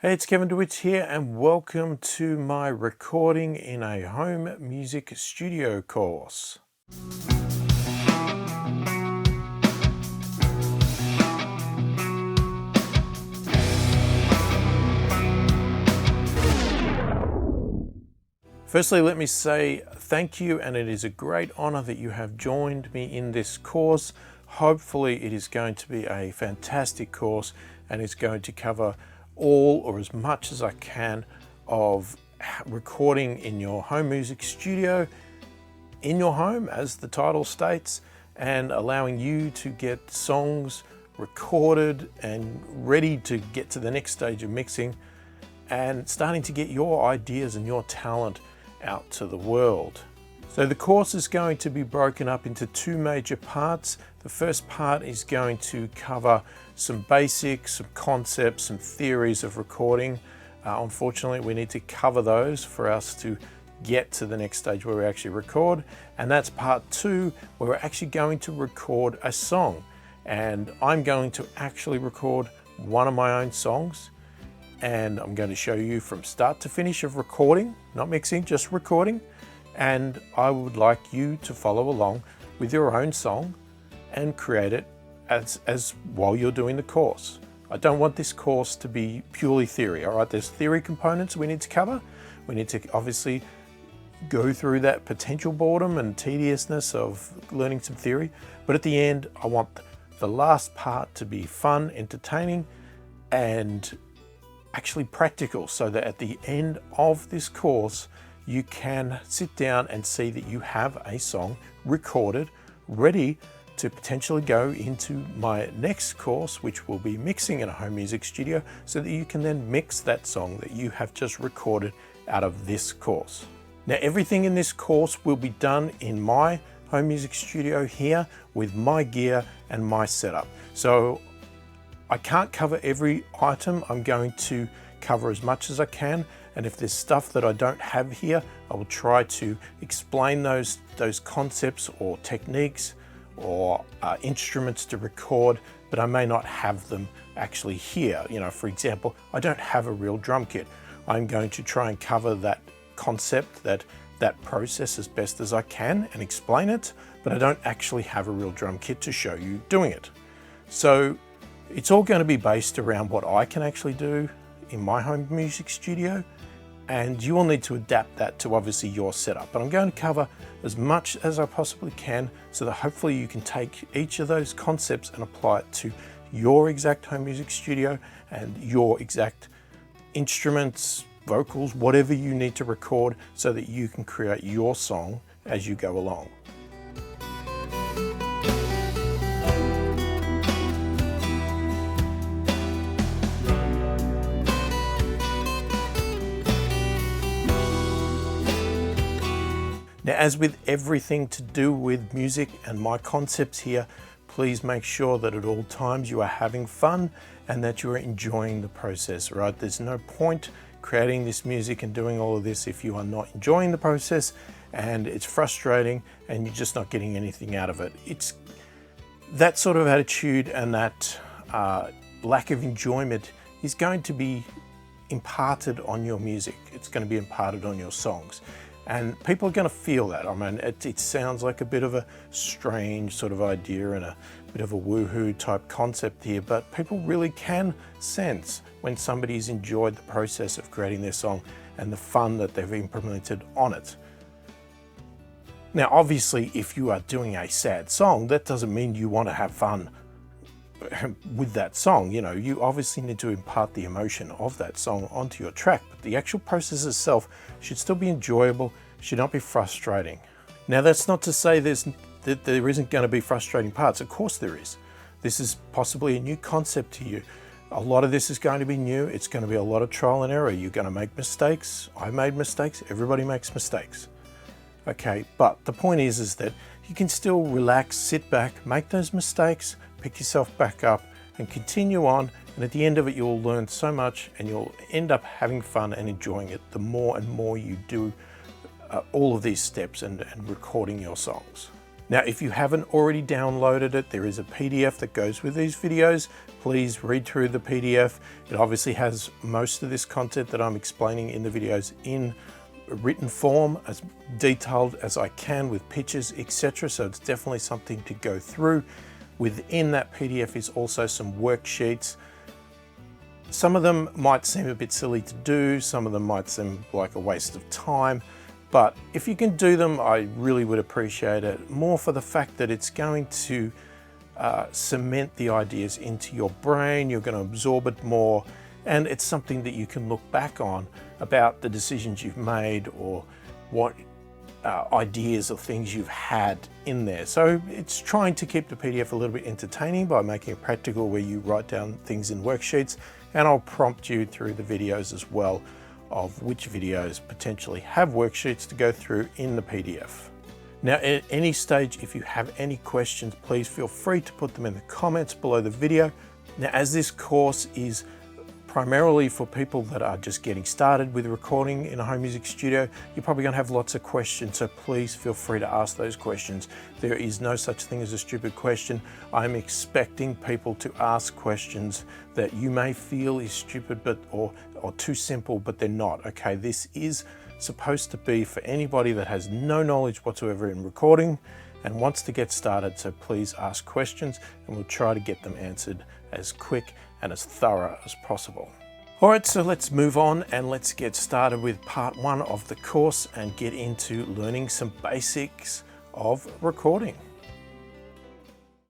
Hey, it's Kevin DeWitt here and welcome to my recording in a home music studio course. Firstly, let me say thank you, and it is a great honor that you have joined me in this course. Hopefully it is going to be a fantastic course and it's going to cover all or as much as I can of recording in your home music studio, in your home as the title states, and allowing you to get songs recorded and ready to get to the next stage of mixing and starting to get your ideas and your talent out to the world. So the course is going to be broken up into two major parts. The first part is going to cover some basics, some concepts, some theories of recording. Unfortunately, we need to cover those for us to get to the next stage where we actually record. And that's part two, where we're actually going to record a song. And I'm going to actually record one of my own songs. And I'm going to show you from start to finish of recording, not mixing, just recording. And I would like you to follow along with your own song and create it as while you're doing the course. I don't want this course to be purely theory, all right? There's theory components we need to cover. We need to obviously go through that potential boredom and tediousness of learning some theory. But at the end, I want the last part to be fun, entertaining, and actually practical, so that at the end of this course, you can sit down and see that you have a song recorded, ready to potentially go into my next course, which will be mixing in a home music studio, so that you can then mix that song that you have just recorded out of this course. Now, everything in this course will be done in my home music studio here with my gear and my setup. So I can't cover every item. I'm going to cover as much as I can. And if there's stuff that I don't have here, I will try to explain those concepts or techniques or instruments to record, but I may not have them actually here. You know, for example, I don't have a real drum kit. I'm going to try and cover that concept, that process as best as I can and explain it, but I don't actually have a real drum kit to show you doing it. So it's all going to be based around what I can actually do in my home music studio, and you will need to adapt that to obviously your setup. But I'm going to cover as much as I possibly can so that hopefully you can take each of those concepts and apply it to your exact home music studio and your exact instruments, vocals, whatever you need to record, so that you can create your song as you go along. Now, as with everything to do with music and my concepts here, please make sure that at all times you are having fun and that you are enjoying the process, right? There's no point creating this music and doing all of this if you are not enjoying the process, and it's frustrating and you're just not getting anything out of it. It's that sort of attitude and that lack of enjoyment is going to be imparted on your music. It's going to be imparted on your songs. And people are going to feel that. I mean, it sounds like a bit of a strange sort of idea and a bit of a woohoo type concept here, but people really can sense when somebody's enjoyed the process of creating their song and the fun that they've implemented on it. Now, obviously, if you are doing a sad song, that doesn't mean you want to have fun with that song. You know, you obviously need to impart the emotion of that song onto your track, but the actual process itself should still be enjoyable, should not be frustrating. Now, that's not to say that there isn't going to be frustrating parts. Of course there is. This is possibly a new concept to you. A lot of this is going to be new. It's going to be a lot of trial and error. You're going to make mistakes. I made mistakes. Everybody makes mistakes. Okay, but the point is that you can still relax, sit back, make those mistakes, pick yourself back up and continue on. And at the end of it, you'll learn so much and you'll end up having fun and enjoying it the more and more you do all of these steps and recording your songs. Now, if you haven't already downloaded it, there is a PDF that goes with these videos. Please read through the PDF. It obviously has most of this content that I'm explaining in the videos in written form, as detailed as I can with pictures, etc. So it's definitely something to go through. Within that PDF is also some worksheets. Some of them might seem a bit silly to do, some of them might seem like a waste of time, but if you can do them, I really would appreciate it, more for the fact that it's going to cement the ideas into your brain, you're going to absorb it more, and it's something that you can look back on about the decisions you've made or what ideas or things you've had in there. So it's trying to keep the PDF a little bit entertaining by making it practical, where you write down things in worksheets, and I'll prompt you through the videos as well of which videos potentially have worksheets to go through in the PDF. Now, at any stage, if you have any questions, please feel free to put them in the comments below the video. Now, as this course is primarily for people that are just getting started with recording in a home music studio, you're probably going to have lots of questions, so please feel free to ask those questions. There is no such thing as a stupid question. I'm expecting people to ask questions that you may feel is stupid or too simple, but they're not. Okay, this is supposed to be for anybody that has no knowledge whatsoever in recording and wants to get started, so please ask questions and we'll try to get them answered as quick and as thorough as possible. All right, so let's move on and let's get started with part 1 of the course and get into learning some basics of recording.